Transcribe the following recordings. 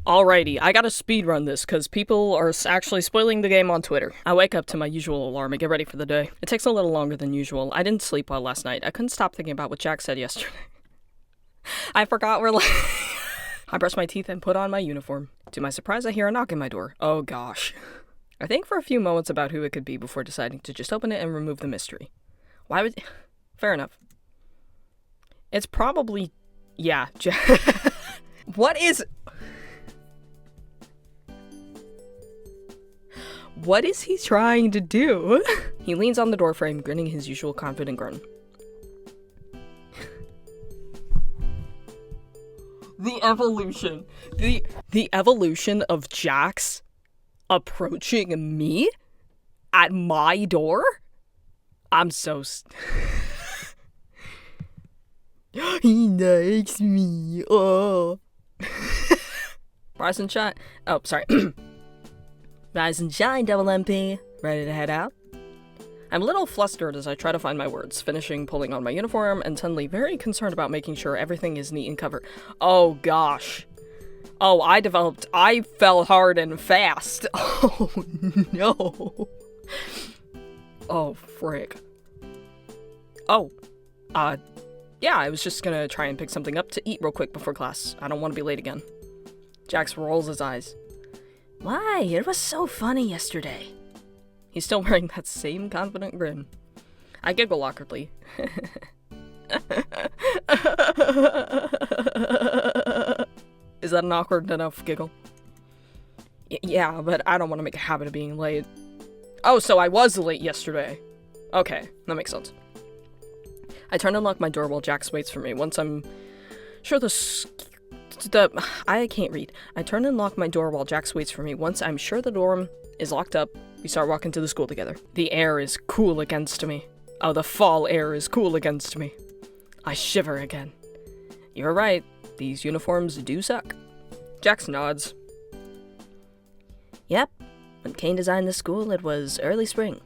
Alrighty, I gotta speedrun this because people are actually spoiling the game on Twitter. I wake up to my usual alarm and get ready for the day. It takes a little longer than usual. I didn't sleep well last night. I couldn't stop thinking about what Jack said yesterday. I forgot we're like... I brush my teeth and put on my uniform. To my surprise, I hear a knock on my door. Oh gosh. I think for a few moments about who it could be before deciding to just open it and remove the mystery. Why would... Fair enough. It's probably... Yeah, What is... What is he trying to do? He leans on the doorframe, grinning his usual confident grin. The evolution. The evolution of Jax approaching me at my door? I'm so... He likes me. Oh. Rise and shine. Oh, sorry. Rise and shine, Double MP. Ready to head out? I'm a little flustered as I try to find my words, finishing pulling on my uniform and suddenly very concerned about making sure everything is neat and covered. Oh gosh. Oh, I fell hard and fast. Oh no. Oh, frick. Oh, yeah, I was just gonna try and pick something up to eat real quick before class. I don't want to be late again. Jax rolls his eyes. Why? It was so funny yesterday. He's still wearing that same confident grin. I giggle awkwardly. Is that an awkward enough giggle? Yeah, but I don't want to make a habit of being late. Oh, so I was late yesterday. Okay, that makes sense. I turn and lock my door while Jax waits for me. Once I'm sure I can't read. I turn and lock my door while Jax waits for me. Once I'm sure the dorm is locked up, we start walking to the school together. The air is cool against me. Oh, the fall air is cool against me. I shiver again. You're right. These uniforms do suck. Jax nods. Yep. When Kane designed this school, it was early spring.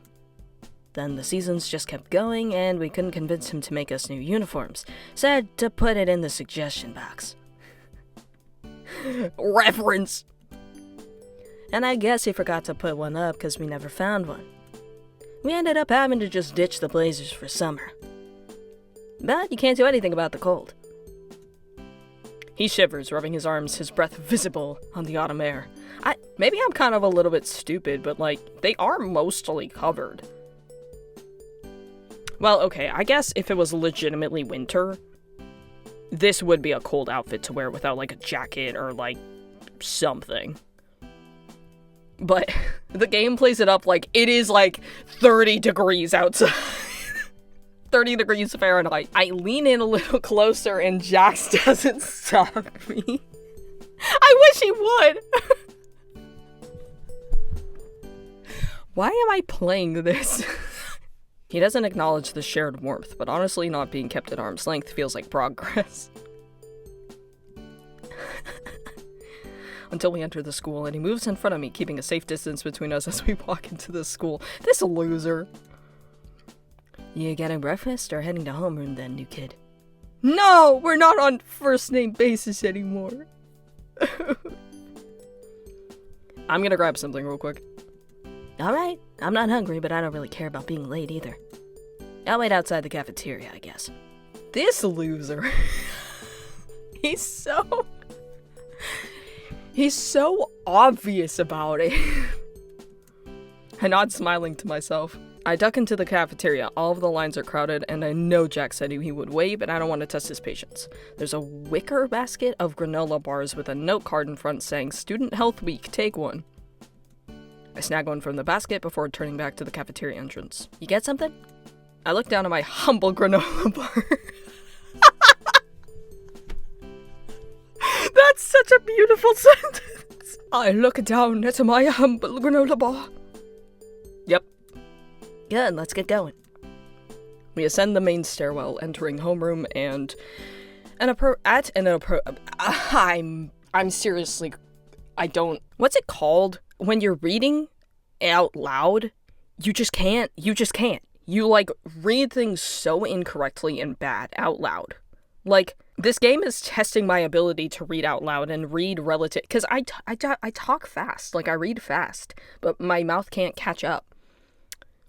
Then the seasons just kept going, and we couldn't convince him to make us new uniforms. Said to put it in the suggestion box. Reference! And I guess he forgot to put one up because we never found one. We ended up having to just ditch the blazers for summer. But you can't do anything about the cold. He shivers, rubbing his arms, his breath visible on the autumn air. Maybe I'm kind of a little bit stupid, but like, they are mostly covered. Well, okay, I guess if it was legitimately winter, this would be a cold outfit to wear without, like, a jacket or, like, something. But the game plays it up like it is, like, 30 degrees outside. 30 degrees Fahrenheit. I lean in a little closer and Jax doesn't stop me. I wish he would! Why am I playing this? He doesn't acknowledge the shared warmth, but honestly not being kept at arm's length feels like progress. Until we enter the school, and he moves in front of me, keeping a safe distance between us as we walk into the school. This loser. You getting breakfast or heading to homeroom then, new kid? No! We're not on first name basis anymore. I'm gonna grab something real quick. Alright, I'm not hungry, but I don't really care about being late either. I'll wait outside the cafeteria, I guess. This loser. He's so obvious about it. I nod, smiling to myself. I duck into the cafeteria. All of the lines are crowded, and I know Jack said he would wait, but I don't want to test his patience. There's a wicker basket of granola bars with a note card in front saying, Student Health Week, take one. I snag one from the basket before turning back to the cafeteria entrance. You get something? I look down at my humble granola bar. That's such a beautiful sentence. I look down at my humble granola bar. Yep. Good, let's get going. We ascend the main stairwell, entering homeroom and I'm seriously, what's it called? When you're reading out loud, you just can't. You, like, read things so incorrectly and bad out loud. Like, This game is testing my ability to read out loud and read relative, because I talk fast, like I read fast, but my mouth can't catch up.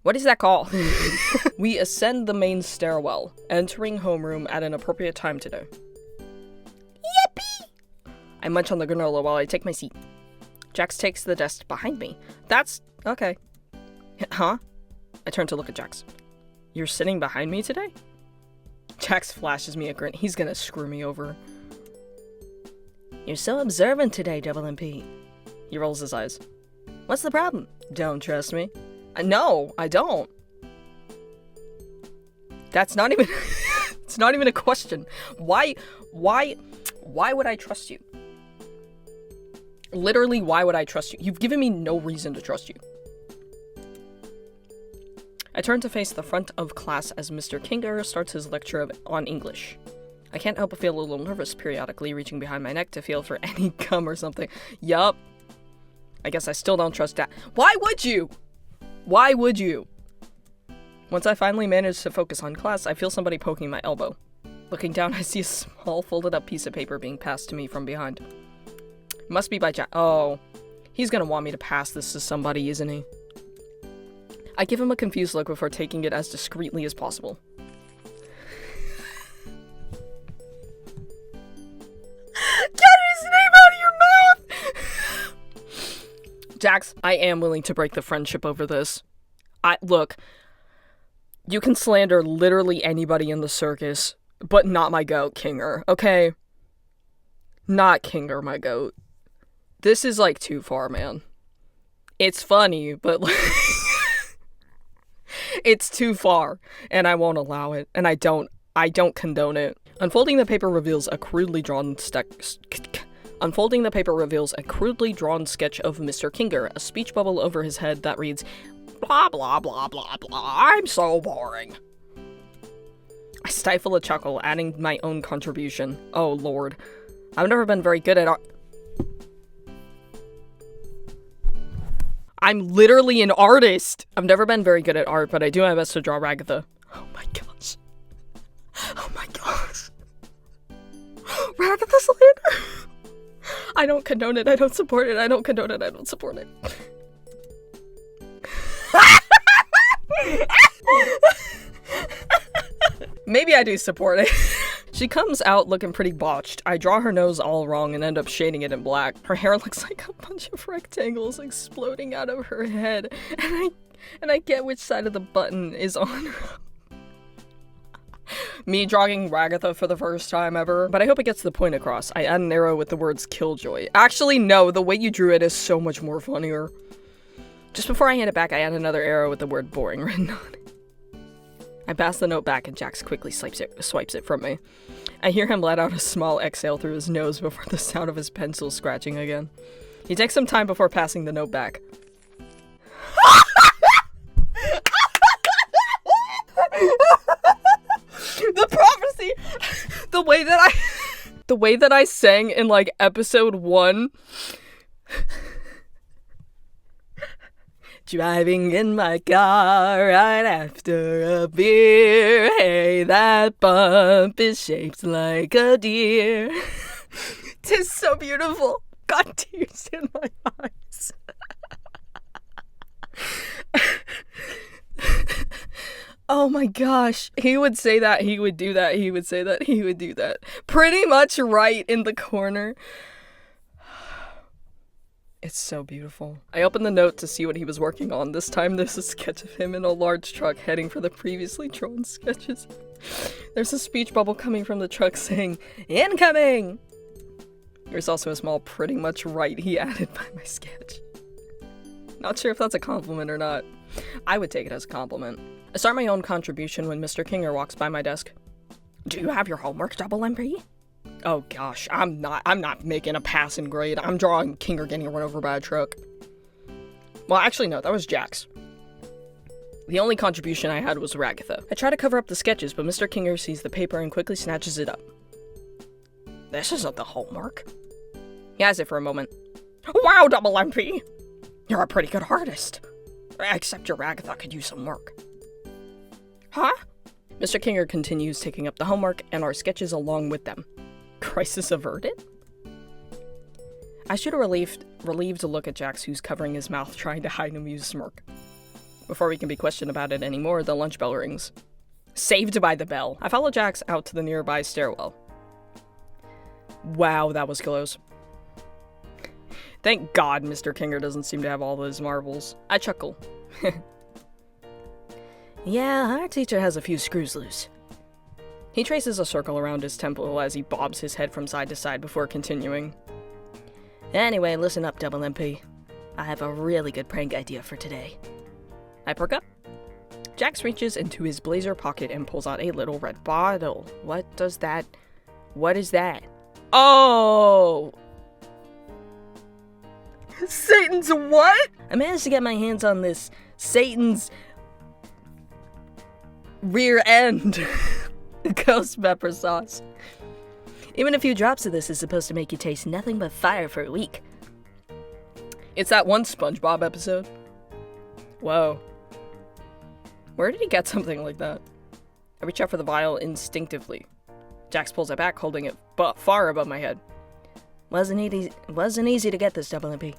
What is that called? We ascend the main stairwell, entering homeroom at an appropriate time today. Yippee! I munch on the granola while I take my seat. Jax takes the desk behind me. That's okay. Huh? I turn to look at Jax. You're sitting behind me today? Jax flashes me a grin. He's gonna screw me over. You're so observant today, Double MP. He rolls his eyes. What's the problem? Don't trust me? No, I don't. That's not even... It's not even a question. Why would I trust you? Literally, why would I trust you? You've given me no reason to trust you. I turn to face the front of class as Mr. Kinger starts his lecture on English. I can't help but feel a little nervous periodically, reaching behind my neck to feel for any gum or something. Yup. I guess I still don't trust that. Why would you? Why would you? Once I finally manage to focus on class, I feel somebody poking my elbow. Looking down, I see a small folded up piece of paper being passed to me from behind. Must be by Jack. Oh, he's gonna want me to pass this to somebody, isn't he? I give him a confused look before taking it as discreetly as possible. Get his name out of your mouth! Jax, I am willing to break the friendship over this. Look, you can slander literally anybody in the circus, but not my goat, Kinger, okay? Not Kinger, my goat. This is, like, too far, man. It's funny, but, like... It's too far, and I won't allow it, and I don't condone it. Unfolding the paper reveals a crudely drawn sketch of Mr. Kinger, a speech bubble over his head that reads, blah blah blah blah blah, I'm so boring. I stifle a chuckle, adding my own contribution. Oh lord. I've never been very good at art. I'm literally an artist! I've never been very good at art, but I do my best to draw Ragatha. Oh my gosh. Oh my gosh. Ragatha slander? I don't condone it, I don't support it, I don't condone it, I don't support it. Maybe I do support it. She comes out looking pretty botched. I draw her nose all wrong and end up shading it in black. Her hair looks like a bunch of rectangles exploding out of her head. And I get which side of the button is on her. Me drawing Ragatha for the first time ever. But I hope it gets the point across. I add an arrow with the words Killjoy. Actually, no, the way you drew it is so much more funnier. Just before I hand it back, I add another arrow with the word boring written on it. I pass the note back and Jax quickly swipes it from me. I hear him let out a small exhale through his nose before the sound of his pencil scratching again. He takes some time before passing the note back. The prophecy! The way that I sang in like episode 1. Driving in my car right after a beer. Hey, that bump is shaped like a deer. 'Tis so beautiful. Got tears in my eyes. Oh my gosh. He would say that, he would do that, he would say that, he would do that. Pretty much right in the corner. It's so beautiful. I opened the note to see what he was working on. This time there's a sketch of him in a large truck heading for the previously drawn sketches. There's a speech bubble coming from the truck saying, "Incoming!" There's also a small pretty much right he added by my sketch. Not sure if that's a compliment or not. I would take it as a compliment. I start my own contribution when Mr. Kinger walks by my desk. Do you have your homework, Double MP? Oh gosh, I'm not making a passing grade. I'm drawing Kinger getting run over by a truck. Well, actually no, that was Jax. The only contribution I had was Ragatha. I try to cover up the sketches, but Mr. Kinger sees the paper and quickly snatches it up. This isn't the homework. He has it for a moment. Wow, Double MP! You're a pretty good artist. Except your Ragatha could use some work. Huh? Mr. Kinger continues taking up the homework and our sketches along with them. Crisis averted? I shoot a relieved look at Jax, who's covering his mouth, trying to hide an amused smirk. Before we can be questioned about it anymore, the lunch bell rings. Saved by the bell. I follow Jax out to the nearby stairwell. Wow, that was close. Thank God Mr. Kinger doesn't seem to have all those marbles. I chuckle. Yeah, our teacher has a few screws loose. He traces a circle around his temple as he bobs his head from side to side before continuing. Anyway, listen up, Double MP. I have a really good prank idea for today. I perk up. Jax reaches into his blazer pocket and pulls out a little red bottle. What is that? Oh! Satan's what? I managed to get my hands on this Satan's rear end ghost pepper sauce. Even a few drops of this is supposed to make you taste nothing but fire for a week. It's that one SpongeBob episode. Whoa. Where did he get something like that? I reach out for the vial instinctively. Jax pulls it back, holding it far above my head. Wasn't easy to get this, Double MP.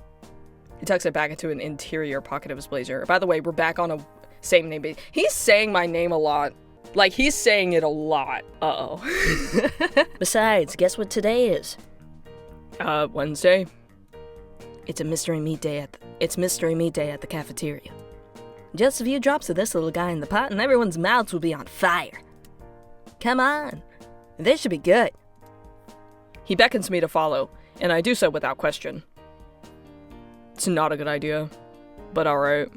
He tucks it back into an interior pocket of his blazer. By the way, we're back on a same name base. He's saying my name a lot. Like, he's saying it a lot. Uh-oh. Besides, guess what today is? Wednesday. It's Mystery Meat Day at the cafeteria. Just a few drops of this little guy in the pot and everyone's mouths will be on fire. Come on. This should be good. He beckons me to follow, and I do so without question. It's not a good idea, but alright.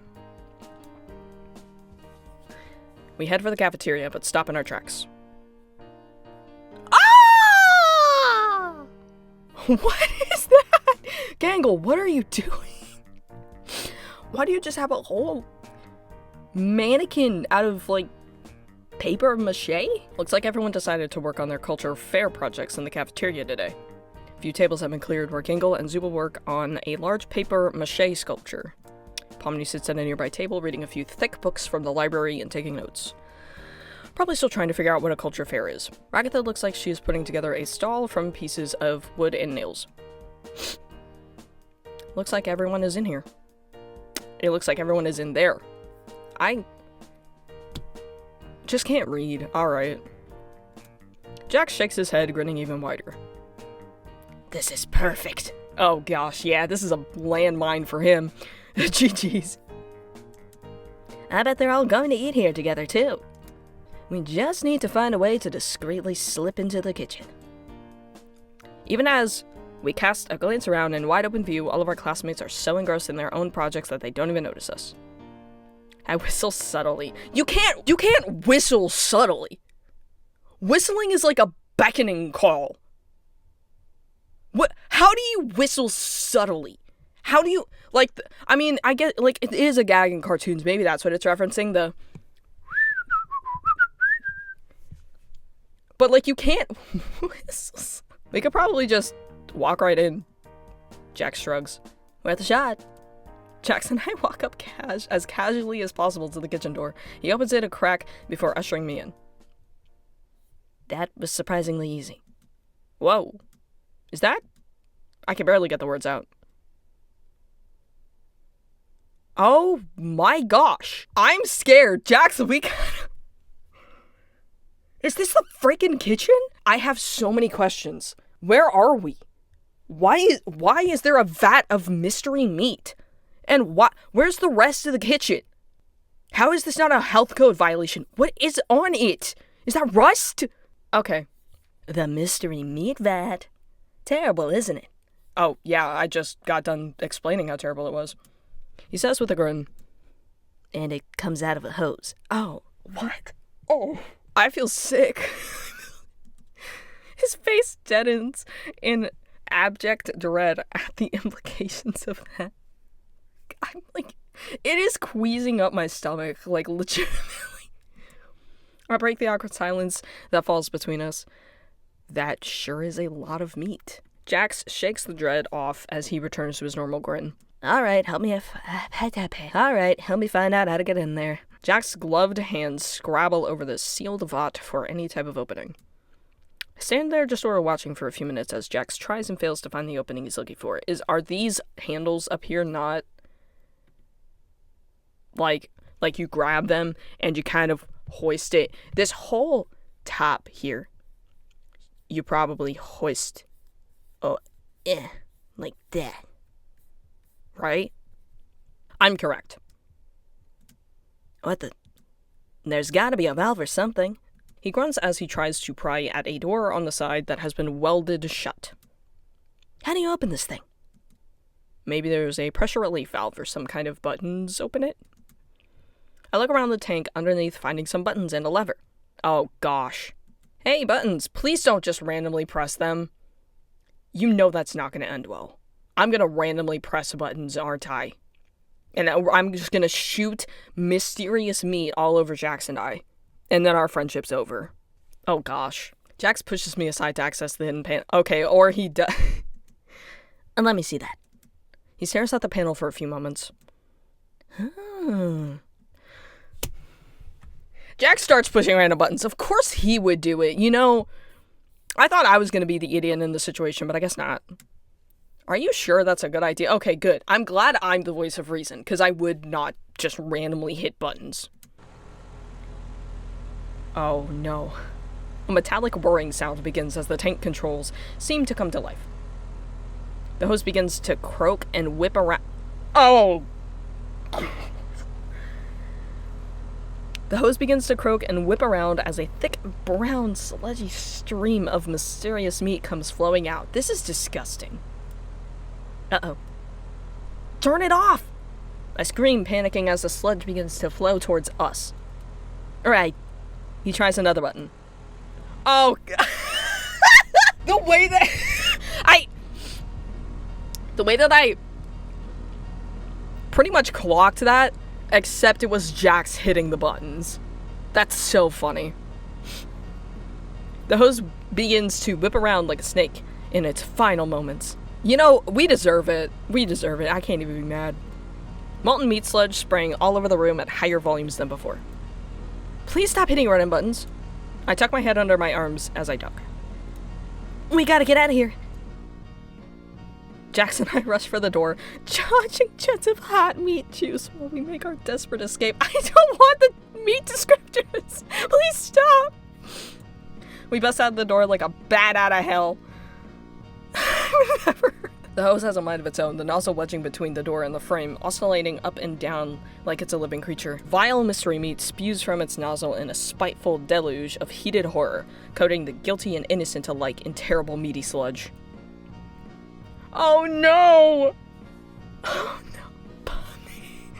We head for the cafeteria, but stop in our tracks. Ah! What is that? Gangle, what are you doing? Why do you just have a whole mannequin out of, like, paper mache? Looks like everyone decided to work on their culture fair projects in the cafeteria today. A few tables have been cleared where Gangle and Zuba work on a large paper mache sculpture. Pomni sits at a nearby table reading a few thick books from the library and taking notes. Probably still trying to figure out what a culture fair is. Ragatha looks like she is putting together a stall from pieces of wood and nails. Looks like everyone is in here. It looks like everyone is in there. I just can't read. Alright. Jax shakes his head, grinning even wider. This is perfect. Oh gosh, yeah, this is a landmine for him. GG's. I bet they're all going to eat here together, too. We just need to find a way to discreetly slip into the kitchen. Even as we cast a glance around in wide open view, all of our classmates are so engrossed in their own projects that they don't even notice us. I whistle subtly. You can't whistle subtly. Whistling is like a beckoning call. What? How do you whistle subtly? How do you, like, I mean, I get, like, it is a gag in cartoons. Maybe that's what it's referencing, the... But, like, you can't whistle. We could probably just walk right in. Jax shrugs. Worth a shot. Jax and I walk up as casually as possible to the kitchen door. He opens it a crack before ushering me in. That was surprisingly easy. Whoa. Is that? I can barely get the words out. Oh my gosh. I'm scared. Jax, we gotta... Is this the freaking kitchen? I have so many questions. Where are we? Why is there a vat of mystery meat? And where's the rest of the kitchen? How is this not a health code violation? What is on it? Is that rust? Okay. The mystery meat vat. Terrible, isn't it? Oh, yeah, I just got done explaining how terrible it was. He says with a grin. And it comes out of a hose. Oh, what? Oh, I feel sick. His face deadens in abject dread at the implications of that. I'm like, it is queasing up my stomach, like, legitimately. I break the awkward silence that falls between us. That sure is a lot of meat. Jax shakes the dread off as he returns to his normal grin. Alright, help me find out how to get in there. Jack's gloved hands scrabble over the sealed vat for any type of opening. I stand there just sort of watching for a few minutes as Jax tries and fails to find the opening he's looking for. Are these handles up here not like you grab them and you kind of hoist it? This whole top here, you probably hoist like that, right? I'm correct. What the? There's gotta be a valve or something. He grunts as he tries to pry at a door on the side that has been welded shut. How do you open this thing? Maybe there's a pressure relief valve or some kind of buttons open it? I look around the tank underneath, finding some buttons and a lever. Oh gosh. Hey buttons, please don't just randomly press them. You know that's not going to end well. I'm going to randomly press buttons, aren't I? And I'm just going to shoot mysterious meat all over Jax and I. And then our friendship's over. Oh gosh. Jax pushes me aside to access the hidden panel. Okay, or he does. And let me see that. He stares at the panel for a few moments. Jax starts pushing random buttons. Of course he would do it. You know, I thought I was going to be the idiot in the situation, but I guess not. Are you sure that's a good idea? Okay, good. I'm glad I'm the voice of reason, because I would not just randomly hit buttons. Oh no. A metallic whirring sound begins as the tank controls seem to come to life. The hose begins to croak and whip around. Oh! The hose begins to croak and whip around as a thick, brown, sludgy stream of mysterious meat comes flowing out. This is disgusting. Uh-oh. Turn it off! I scream, panicking as the sludge begins to flow towards us. Alright. He tries another button. Oh, God. The way that I pretty much clocked that, except it was Jax hitting the buttons. That's so funny. The hose begins to whip around like a snake in its final moments. You know, we deserve it. We deserve it. I can't even be mad. Molten meat sludge spraying all over the room at higher volumes than before. Please stop hitting random buttons. I tuck my head under my arms as I duck. We gotta get out of here. Jax and I rush for the door, charging jets of hot meat juice while we make our desperate escape. I don't want the meat descriptors. Please stop. We bust out the door like a bat out of hell. The hose has a mind of its own, the nozzle wedging between the door and the frame, oscillating up and down like it's a living creature. Vile mystery meat spews from its nozzle in a spiteful deluge of heated horror, coating the guilty and innocent alike in terrible meaty sludge. Oh no! Oh no, Pomni.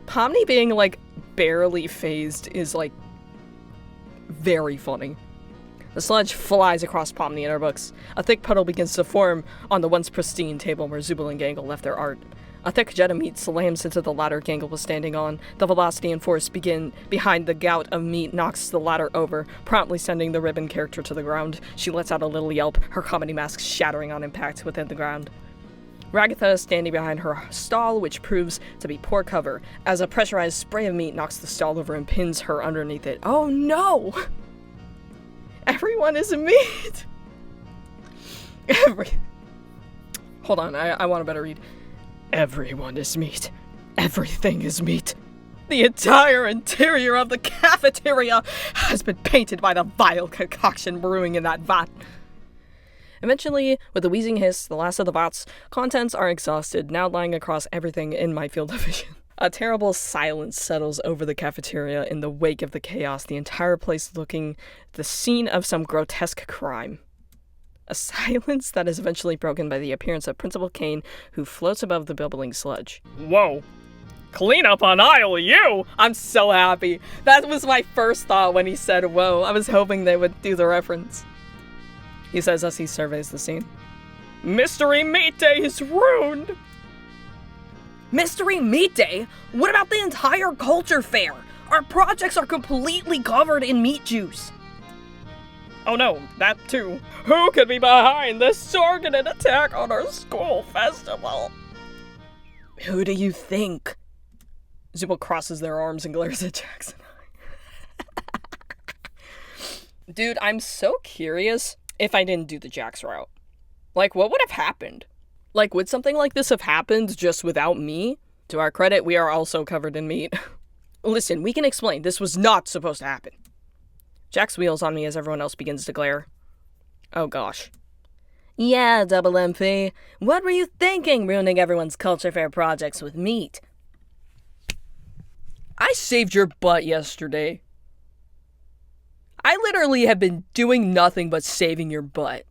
Pomni being, like, barely phased is, like, very funny. The sludge flies across Pomni and her books. A thick puddle begins to form on the once pristine table where Zubul and Gangle left their art. A thick jet of meat slams into the ladder Gangle was standing on. The velocity and force behind the gout of meat knocks the ladder over, promptly sending the ribbon character to the ground. She lets out a little yelp, her comedy mask shattering on impact within the ground. Ragatha is standing behind her stall, which proves to be poor cover, as a pressurized spray of meat knocks the stall over and pins her underneath it. Oh no! Everyone is meat! Hold on, I want a better read. Everyone is meat. Everything is meat. The entire interior of the cafeteria has been painted by the vile concoction brewing in that vat. Eventually, with a wheezing hiss, the last of the vat's contents are exhausted, now lying across everything in my field of vision. A terrible silence settles over the cafeteria in the wake of the chaos, the entire place looking the scene of some grotesque crime. A silence that is eventually broken by the appearance of Principal Kane, who floats above the bubbling sludge. Whoa. Clean up on aisle, you! I'm so happy. That was my first thought when he said whoa. I was hoping they would do the reference. He says as he surveys the scene. Mystery Meat Day is ruined! Mystery Meat Day? What about the entire culture fair? Our projects are completely covered in meat juice. Oh no, that too. Who could be behind this targeted attack on our school festival? Who do you think? Zubul crosses their arms and glares at Jackson. Dude, I'm so curious if I didn't do the Jax route. Like, what would have happened? Like, would something like this have happened just without me? To our credit, we are also covered in meat. Listen, we can explain. This was not supposed to happen. Jax wheels on me as everyone else begins to glare. Oh gosh. Yeah, Double MP. What were you thinking, ruining everyone's culture fair projects with meat? I saved your butt yesterday. I literally have been doing nothing but saving your butt.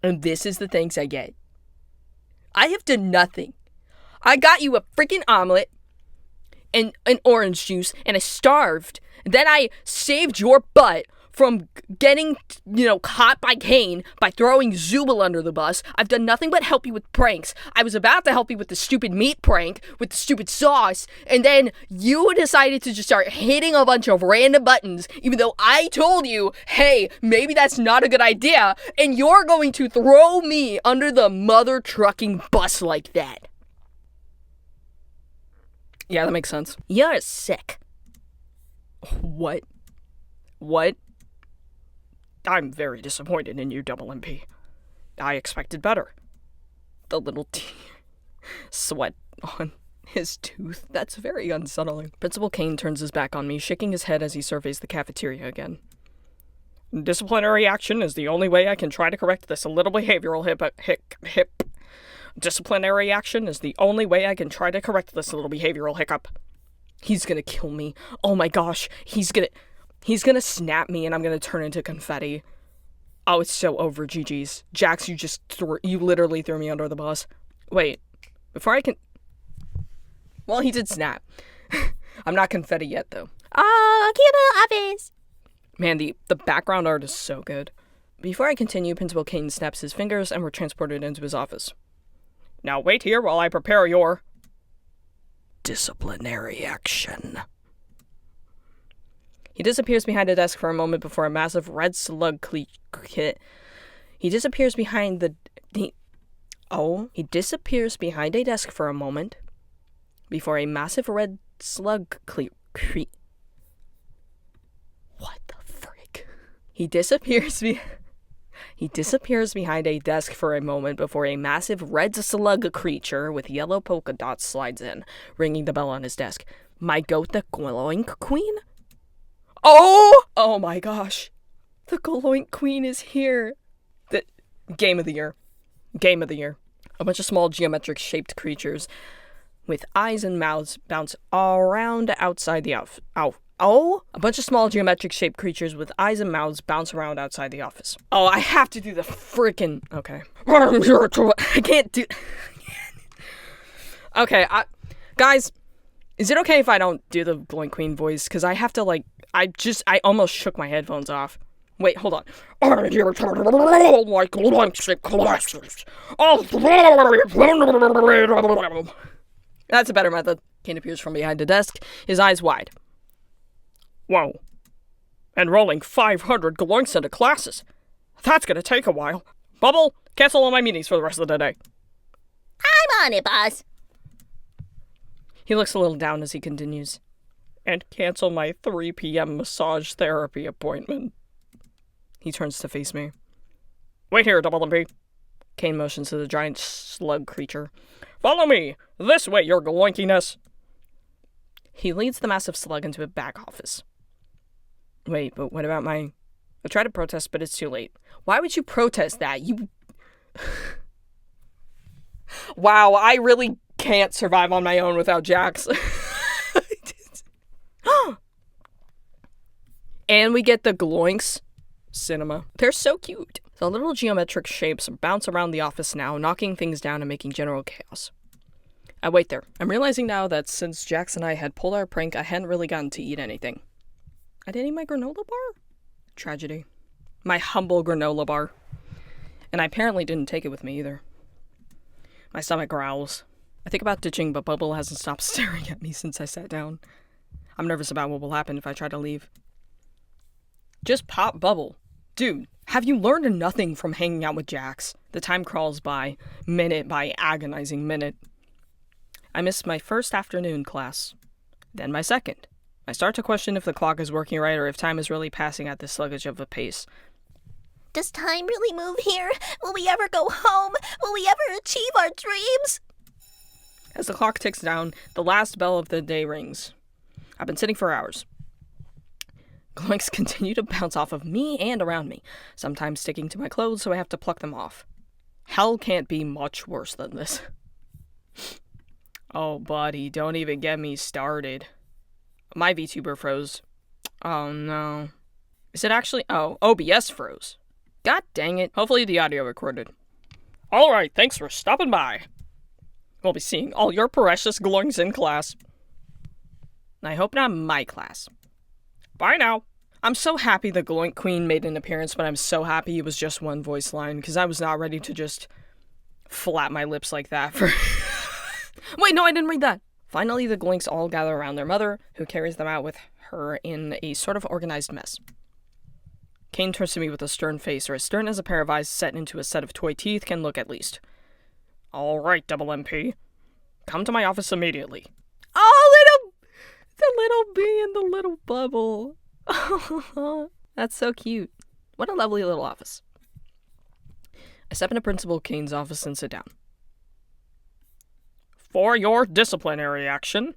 And this is the thanks I get. I have done nothing. I got you a freaking omelet and an orange juice, and I starved. Then I saved your butt from getting, caught by Kane by throwing Zubul under the bus. I've done nothing but help you with pranks. I was about to help you with the stupid meat prank, with the stupid sauce, and then you decided to just start hitting a bunch of random buttons, even though I told you, hey, maybe that's not a good idea, and you're going to throw me under the mother trucking bus like that. Yeah, that makes sense. You're sick. What? I'm very disappointed in you, Double MP. I expected better. The little sweat on his tooth. That's very unsettling. Principal Kane turns his back on me, shaking his head as he surveys the cafeteria again. Disciplinary action is the only way I can try to correct this little behavioral hiccup. Disciplinary action is the only way I can try to correct this little behavioral hiccup. He's gonna kill me. Oh my gosh. He's gonna snap me and I'm gonna turn into confetti. Oh, it's so over, GG's. Jax, you literally threw me under the bus. Wait, before I can... Well, he did snap. I'm not confetti yet, though. Oh, cute little office. Man, the background art is so good. Before I continue, Principal Kane snaps his fingers and we're transported into his office. Now wait here while I prepare your... disciplinary action. He disappears behind a desk for a moment before a massive red slug He disappears behind He disappears behind a desk for a moment before a massive red slug What the frick? He disappears behind a desk for a moment before a massive red slug creature with yellow polka dots slides in, ringing the bell on his desk. My goat, the glowing queen? Oh my gosh. The glowing queen is here. The game of the year. A bunch of small geometric shaped creatures with eyes and mouths bounce around outside the A bunch of small geometric shaped creatures with eyes and mouths bounce around outside the office. Oh, I have to do the frickin'... Okay. I can't do... Okay, guys, is it okay if I don't do the glowing queen voice? Because I have to, I almost shook my headphones off. Wait, hold on. That's a better method. Kane appears from behind the desk, his eyes wide. Whoa. Enrolling 500 glowinks into classes. That's gonna take a while. Bubble, cancel all my meetings for the rest of the day. I'm on it, boss. He looks a little down as he continues. And cancel my 3 p.m. massage therapy appointment. He turns to face me. Wait here, Double MP. Kane motions to the giant slug creature. Follow me! This way, your gloinkiness! He leads the massive slug into a back office. Wait, but what about I tried to protest, but it's too late. Why would you protest that? Wow, I really can't survive on my own without Jax. And we get the gloinks cinema. They're so cute. The little geometric shapes bounce around the office now, knocking things down and making general chaos. I wait there. I'm realizing now that since Jax and I had pulled our prank, I hadn't really gotten to eat anything. I didn't eat my granola bar? Tragedy. My humble granola bar. And I apparently didn't take it with me either. My stomach growls. I think about ditching, but Bubble hasn't stopped staring at me since I sat down. I'm nervous about what will happen if I try to leave. Just pop Bubble. Dude, have you learned nothing from hanging out with Jax? The time crawls by, minute by agonizing minute. I missed my first afternoon class, then my second. I start to question if the clock is working right or if time is really passing at this sluggish of a pace. Does time really move here? Will we ever go home? Will we ever achieve our dreams? As the clock ticks down, the last bell of the day rings. I've been sitting for hours. Gloinks continue to bounce off of me and around me, sometimes sticking to my clothes so I have to pluck them off. Hell can't be much worse than this. Oh, buddy, don't even get me started. My VTuber froze. Oh, no. Is it actually? Oh, OBS froze. God dang it. Hopefully the audio recorded. Alright, thanks for stopping by. We'll be seeing all your precious Gloinks in class. I hope not my class. Bye now. I'm so happy the Gloink Queen made an appearance, but I'm so happy it was just one voice line, because I was not ready to just flap my lips like that for... Wait, no, I didn't read that. Finally, the Gloinks all gather around their mother, who carries them out with her in a sort of organized mess. Kane turns to me with a stern face, or as stern as a pair of eyes set into a set of toy teeth can look at least. All right, Double MP. Come to my office immediately. Oh, the little bee in the little bubble. That's so cute. What a lovely little office. I step into Principal Kane's office and sit down. For your disciplinary action.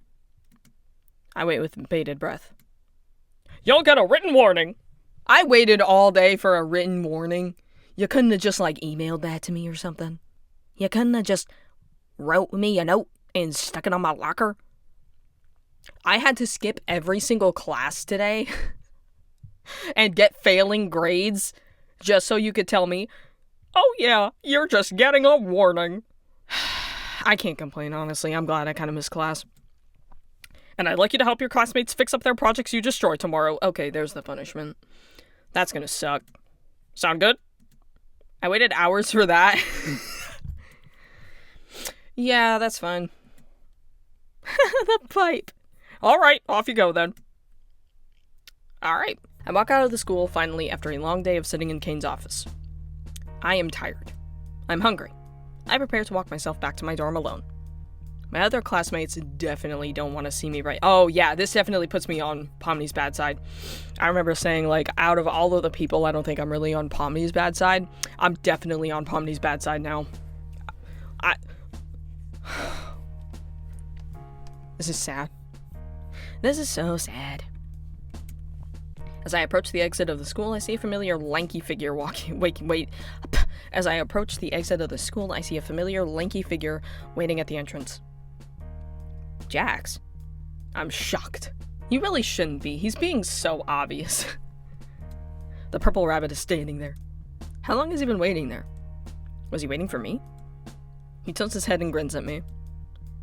I wait with bated breath. You'll get a written warning. I waited all day for a written warning. You couldn't have just, emailed that to me or something? You couldn't have just wrote me a note and stuck it on my locker? I had to skip every single class today and get failing grades just so you could tell me, oh yeah, you're just getting a warning. I can't complain, honestly. I'm glad I kind of missed class. And I'd like you to help your classmates fix up their projects you destroy tomorrow. Okay, there's the punishment. That's gonna suck. Sound good? I waited hours for that. Yeah, that's fine. The pipe. Alright, off you go then. Alright. I walk out of the school finally after a long day of sitting in Kane's office. I am tired. I'm hungry. I prepare to walk myself back to my dorm alone. My other classmates definitely don't want to see me right. Oh yeah, this definitely puts me on Pomni's bad side. I remember saying, out of all of the people, I don't think I'm really on Pomni's bad side. I'm definitely on Pomni's bad side now. This is sad. This is so sad. As I approach the exit of the school, I see a familiar lanky figure walking. Wait. As I approach the exit of the school, I see a familiar lanky figure waiting at the entrance. Jax? I'm shocked. He really shouldn't be. He's being so obvious. The purple rabbit is standing there. How long has he been waiting there? Was he waiting for me? He tilts his head and grins at me.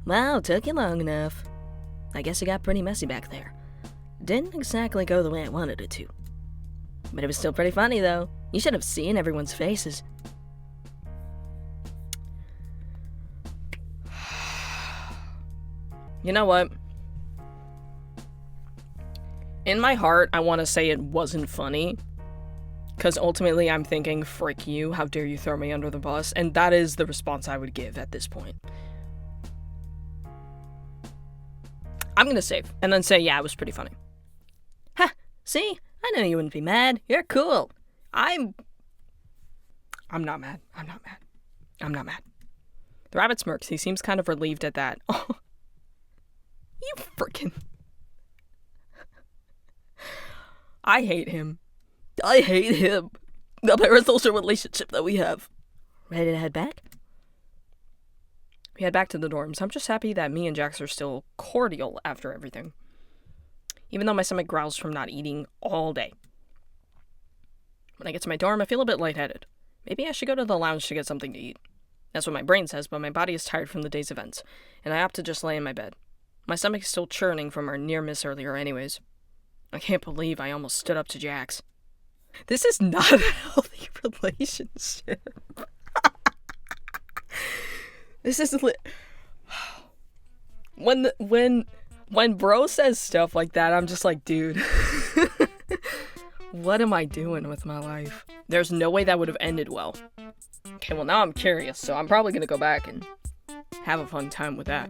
Wow, took you long enough. I guess it got pretty messy back there. Didn't exactly go the way I wanted it to. But it was still pretty funny, though. You should have seen everyone's faces. You know what? In my heart, I want to say it wasn't funny. Because ultimately, I'm thinking, frick you, how dare you throw me under the bus? And that is the response I would give at this point. I'm gonna save, and then say, yeah, it was pretty funny. Ha! See? I knew you wouldn't be mad. You're cool. I'm not mad. I'm not mad. The rabbit smirks. He seems kind of relieved at that. Oh, you frickin'... I hate him. The parasocial relationship that we have. Ready to head back? We head back to the dorms. I'm just happy that me and Jax are still cordial after everything. Even though my stomach growls from not eating all day. When I get to my dorm, I feel a bit lightheaded. Maybe I should go to the lounge to get something to eat. That's what my brain says, but my body is tired from the day's events, and I opt to just lay in my bed. My stomach is still churning from our near miss earlier anyways. I can't believe I almost stood up to Jax. This is not a healthy relationship. This is when bro says stuff like that, I'm just like, dude, what am I doing with my life? There's no way that would have ended well. Okay, well now I'm curious, so I'm probably gonna go back and have a fun time with that.